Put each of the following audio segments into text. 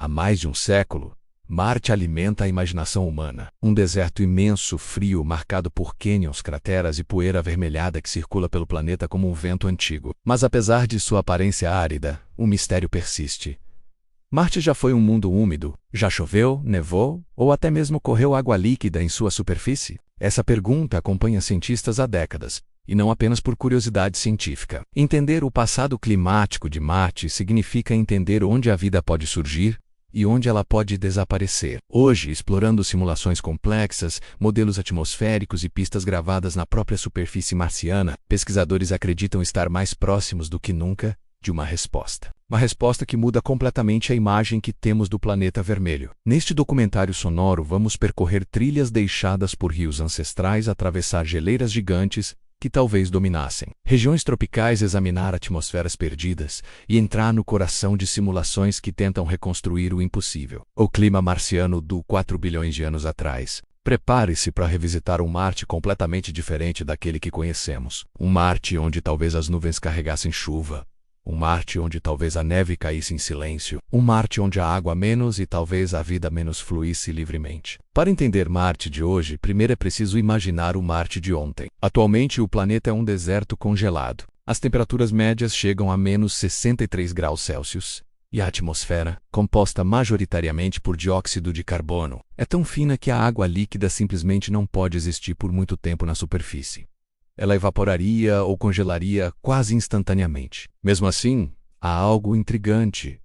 Há mais de um século, Marte alimenta a imaginação humana. Um deserto imenso, frio, marcado por cânions, crateras e poeira avermelhada que circula pelo planeta como um vento antigo. Mas apesar de sua aparência árida, um mistério persiste. Marte já foi um mundo úmido? Já choveu, nevou ou até mesmo correu água líquida em sua superfície? Essa pergunta acompanha cientistas há décadas, e não apenas por curiosidade científica. Entender o passado climático de Marte significa entender onde a vida pode surgir e onde ela pode desaparecer. Hoje, explorando simulações complexas, modelos atmosféricos e pistas gravadas na própria superfície marciana, pesquisadores acreditam estar mais próximos do que nunca de uma resposta. Uma resposta que muda completamente a imagem que temos do planeta vermelho. Neste documentário sonoro, vamos percorrer trilhas deixadas por rios ancestrais, atravessar geleiras gigantes que talvez dominassem regiões tropicais, examinar atmosferas perdidas e entrar no coração de simulações que tentam reconstruir o impossível. O clima marciano do 4 bilhões de anos atrás. Prepare-se para revisitar um Marte completamente diferente daquele que conhecemos. Um Marte onde talvez as nuvens carregassem chuva. Um Marte onde talvez a neve caísse em silêncio. Um Marte onde a água menos e talvez a vida menos fluísse livremente. Para entender Marte de hoje, primeiro é preciso imaginar o Marte de ontem. Atualmente, o planeta é um deserto congelado. As temperaturas médias chegam a menos 63 graus Celsius. E a atmosfera, composta majoritariamente por dióxido de carbono, é tão fina que a água líquida simplesmente não pode existir por muito tempo na superfície. Ela evaporaria ou congelaria quase instantaneamente. Mesmo assim, há algo intrigante.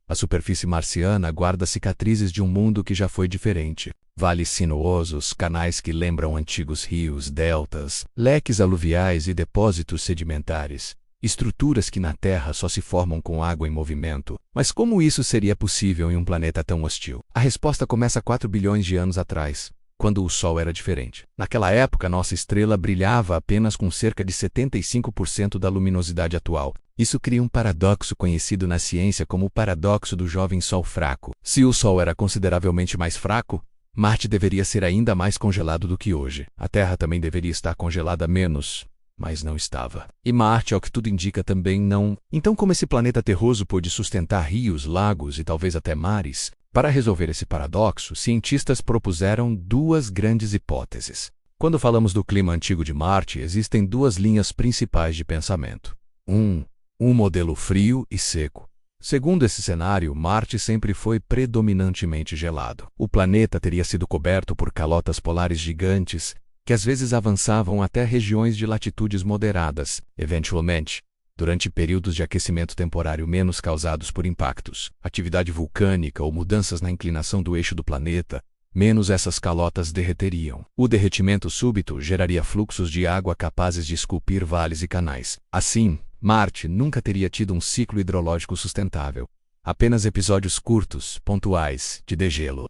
A superfície marciana guarda cicatrizes de um mundo que já foi diferente. Vales sinuosos, canais que lembram antigos rios, deltas, leques aluviais e depósitos sedimentares. Estruturas que na Terra só se formam com água em movimento. Mas como isso seria possível em um planeta tão hostil? A resposta começa 4 bilhões de anos atrás, quando o Sol era diferente. Naquela época, nossa estrela brilhava apenas com cerca de 75% da luminosidade atual. Isso cria um paradoxo conhecido na ciência como o paradoxo do jovem Sol fraco. Se o Sol era consideravelmente mais fraco, Marte deveria ser ainda mais congelado do que hoje. A Terra também deveria estar congelada menos, mas não estava. E Marte, ao que tudo indica, também não. Então, como esse planeta terroso pôde sustentar rios, lagos e talvez até mares? Para resolver esse paradoxo, cientistas propuseram duas grandes hipóteses. Quando falamos do clima antigo de Marte, existem duas linhas principais de pensamento. Um modelo frio e seco. Segundo esse cenário, Marte sempre foi predominantemente gelado. O planeta teria sido coberto por calotas polares gigantes, que às vezes avançavam até regiões de latitudes moderadas. Eventualmente, durante períodos de aquecimento temporário menos causados por impactos, atividade vulcânica ou mudanças na inclinação do eixo do planeta, menos essas calotas derreteriam. O derretimento súbito geraria fluxos de água capazes de esculpir vales e canais. Assim, Marte nunca teria tido um ciclo hidrológico sustentável. Apenas episódios curtos, pontuais, de degelo.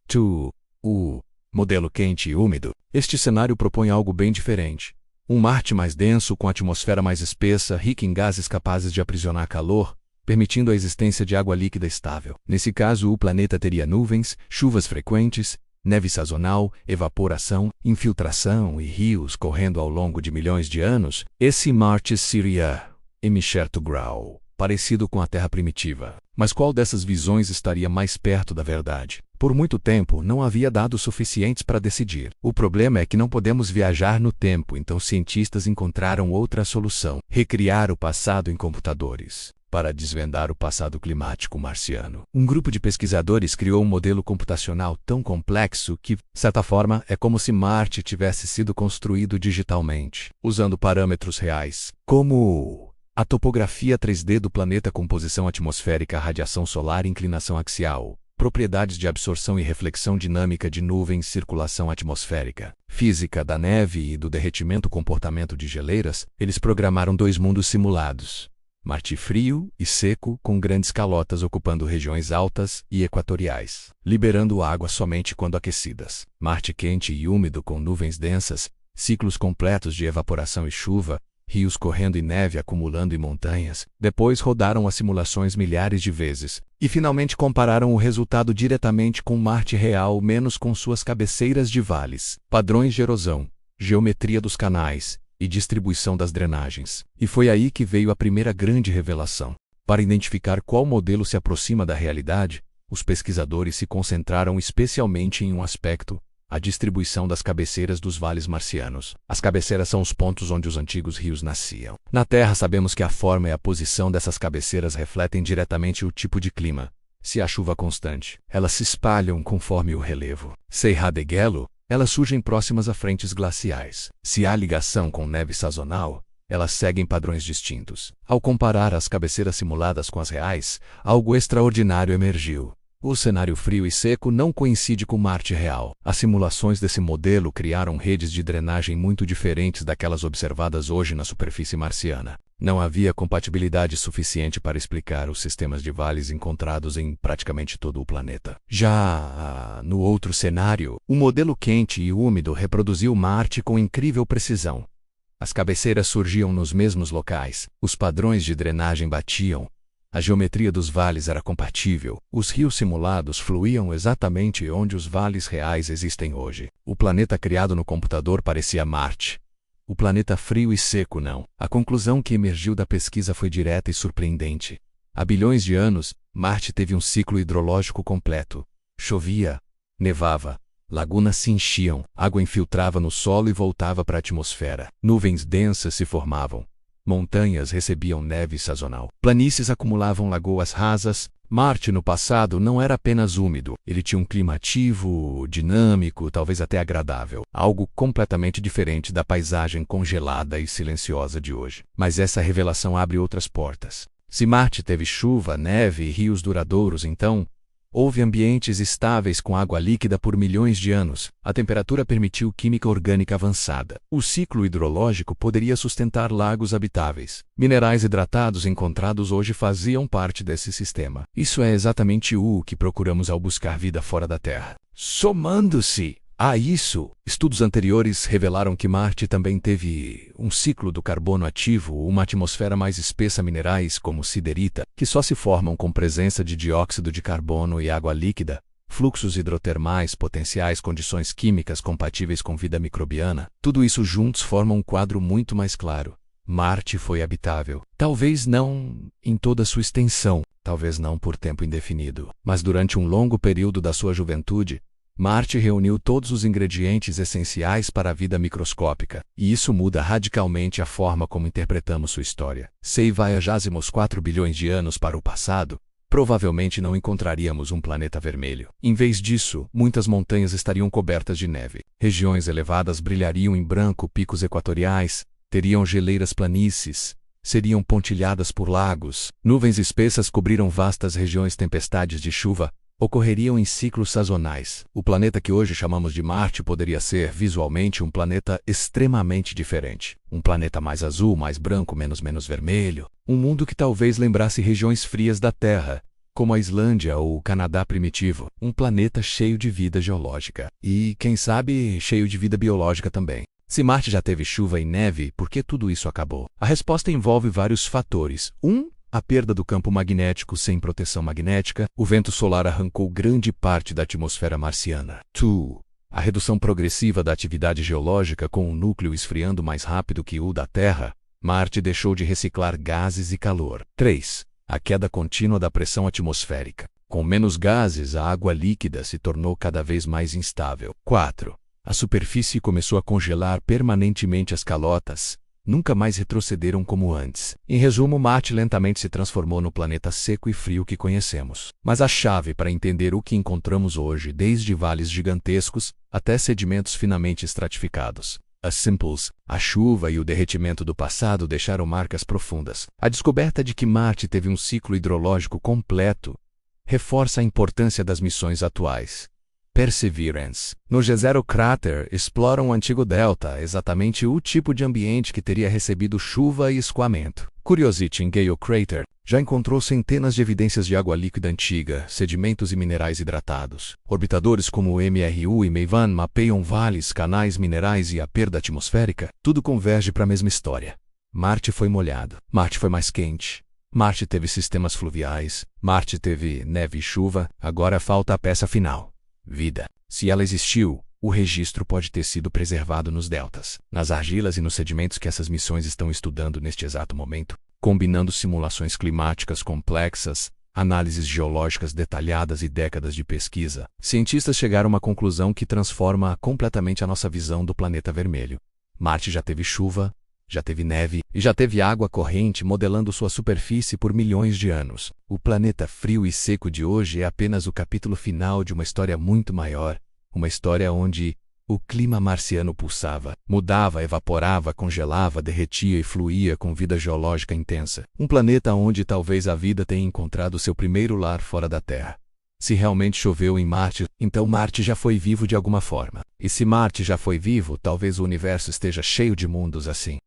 Modelo quente e úmido. Este cenário propõe algo bem diferente. Um Marte mais denso, com atmosfera mais espessa, rica em gases capazes de aprisionar calor, permitindo a existência de água líquida estável. Nesse caso, o planeta teria nuvens, chuvas frequentes, neve sazonal, evaporação, infiltração e rios correndo ao longo de milhões de anos. Esse Marte seria hemisfério grau, parecido com a Terra primitiva. Mas qual dessas visões estaria mais perto da verdade? Por muito tempo, não havia dados suficientes para decidir. O problema é que não podemos viajar no tempo, então cientistas encontraram outra solução: recriar o passado em computadores. Para desvendar o passado climático marciano, um grupo de pesquisadores criou um modelo computacional tão complexo que, de certa forma, é como se Marte tivesse sido construído digitalmente, usando parâmetros reais, como a topografia 3D do planeta, composição atmosférica, radiação solar e inclinação axial, propriedades de absorção e reflexão dinâmica de nuvens, circulação atmosférica, física da neve e do derretimento, comportamento de geleiras. Eles programaram dois mundos simulados: Marte frio e seco, com grandes calotas ocupando regiões altas e equatoriais, liberando água somente quando aquecidas. Marte quente e úmido, com nuvens densas, ciclos completos de evaporação e chuva, rios correndo e neve acumulando em montanhas. Depois rodaram as simulações milhares de vezes e finalmente compararam o resultado diretamente com Marte real, menos com suas cabeceiras de vales, padrões de erosão, geometria dos canais e distribuição das drenagens. E foi aí que veio a primeira grande revelação. Para identificar qual modelo se aproxima da realidade, Os pesquisadores se concentraram especialmente em um aspecto: a distribuição das cabeceiras dos vales marcianos. As cabeceiras são os pontos onde os antigos rios nasciam. Na Terra, sabemos que a forma e a posição dessas cabeceiras refletem diretamente o tipo de clima. Se há chuva constante, elas se espalham conforme o relevo. Se há degelo, elas surgem próximas a frentes glaciais. Se há ligação com neve sazonal, elas seguem padrões distintos. Ao comparar as cabeceiras simuladas com as reais, algo extraordinário emergiu. O cenário frio e seco não coincide com Marte real. As simulações desse modelo criaram redes de drenagem muito diferentes daquelas observadas hoje na superfície marciana. Não havia compatibilidade suficiente para explicar os sistemas de vales encontrados em praticamente todo o planeta. Já no outro cenário, o modelo quente e úmido reproduziu Marte com incrível precisão. As cabeceiras surgiam nos mesmos locais, os padrões de drenagem batiam, a geometria dos vales era compatível, os rios simulados fluíam exatamente onde os vales reais existem hoje. O planeta criado no computador parecia Marte. O planeta frio e seco não. A conclusão que emergiu da pesquisa foi direta e surpreendente. Há bilhões de anos, Marte teve um ciclo hidrológico completo. Chovia, nevava, lagunas se enchiam, água infiltrava no solo e voltava para a atmosfera. Nuvens densas se formavam. Montanhas recebiam neve sazonal. Planícies acumulavam lagoas rasas. Marte no passado não era apenas úmido. Ele tinha um clima ativo, dinâmico, talvez até agradável. Algo completamente diferente da paisagem congelada e silenciosa de hoje. Mas essa revelação abre outras portas. Se Marte teve chuva, neve e rios duradouros, então houve ambientes estáveis com água líquida por milhões de anos. A temperatura permitiu química orgânica avançada. O ciclo hidrológico poderia sustentar lagos habitáveis. Minerais hidratados encontrados hoje faziam parte desse sistema. Isso é exatamente o que procuramos ao buscar vida fora da Terra. Somando-se a isso, estudos anteriores revelaram que Marte também teve um ciclo do carbono ativo, uma atmosfera mais espessa, minerais como siderita, que só se formam com presença de dióxido de carbono e água líquida, fluxos hidrotermais potenciais, condições químicas compatíveis com vida microbiana. Tudo isso juntos forma um quadro muito mais claro. Marte foi habitável. Talvez não em toda sua extensão, talvez não por tempo indefinido, mas durante um longo período da sua juventude, Marte reuniu todos os ingredientes essenciais para a vida microscópica, e isso muda radicalmente a forma como interpretamos sua história. Se viajássemos 4 bilhões de anos para o passado, provavelmente não encontraríamos um planeta vermelho. Em vez disso, muitas montanhas estariam cobertas de neve. Regiões elevadas brilhariam em branco, picos equatoriais, teriam geleiras planícies, seriam pontilhadas por lagos, nuvens espessas cobriram vastas regiões, tempestades de chuva ocorreriam em ciclos sazonais. O planeta que hoje chamamos de Marte poderia ser, visualmente, um planeta extremamente diferente. Um planeta mais azul, mais branco, menos vermelho. Um mundo que talvez lembrasse regiões frias da Terra, como a Islândia ou o Canadá primitivo. Um planeta cheio de vida geológica. E, quem sabe, cheio de vida biológica também. Se Marte já teve chuva e neve, por que tudo isso acabou? A resposta envolve vários fatores. A perda do campo magnético sem proteção magnética. O vento solar arrancou grande parte da atmosfera marciana. 2. A redução progressiva da atividade geológica com o núcleo esfriando mais rápido que o da Terra. Marte deixou de reciclar gases e calor. 3. A queda contínua da pressão atmosférica. Com menos gases, a água líquida se tornou cada vez mais instável. 4. A superfície começou a congelar permanentemente. As calotas nunca mais retrocederam como antes. Em resumo, Marte lentamente se transformou no planeta seco e frio que conhecemos. Mas a chave para entender o que encontramos hoje, desde vales gigantescos até sedimentos finamente estratificados, a chuva e o derretimento do passado deixaram marcas profundas. A descoberta de que Marte teve um ciclo hidrológico completo reforça a importância das missões atuais. Perseverance. No Jezero Crater, exploram o antigo delta, exatamente o tipo de ambiente que teria recebido chuva e escoamento. Curiosity em Gale Crater já encontrou centenas de evidências de água líquida antiga, sedimentos e minerais hidratados. Orbitadores como o MRU e Maven mapeiam vales, canais minerais e a perda atmosférica. Tudo converge para a mesma história. Marte foi molhado. Marte foi mais quente. Marte teve sistemas fluviais. Marte teve neve e chuva. Agora falta a peça final. Vida. Se ela existiu, o registro pode ter sido preservado nos deltas, nas argilas e nos sedimentos que essas missões estão estudando neste exato momento, combinando simulações climáticas complexas, Análises geológicas detalhadas e décadas de pesquisa, cientistas chegaram a uma conclusão que transforma completamente a nossa visão do planeta vermelho. Marte já teve chuva, já teve neve e já teve água corrente modelando sua superfície por milhões de anos. O planeta frio e seco de hoje é apenas o capítulo final de uma história muito maior, uma história onde o clima marciano pulsava, mudava, evaporava, congelava, derretia e fluía com vida geológica intensa. Um planeta onde talvez a vida tenha encontrado seu primeiro lar fora da Terra. Se realmente choveu em Marte, então Marte já foi vivo de alguma forma. E se Marte já foi vivo, talvez o universo esteja cheio de mundos assim.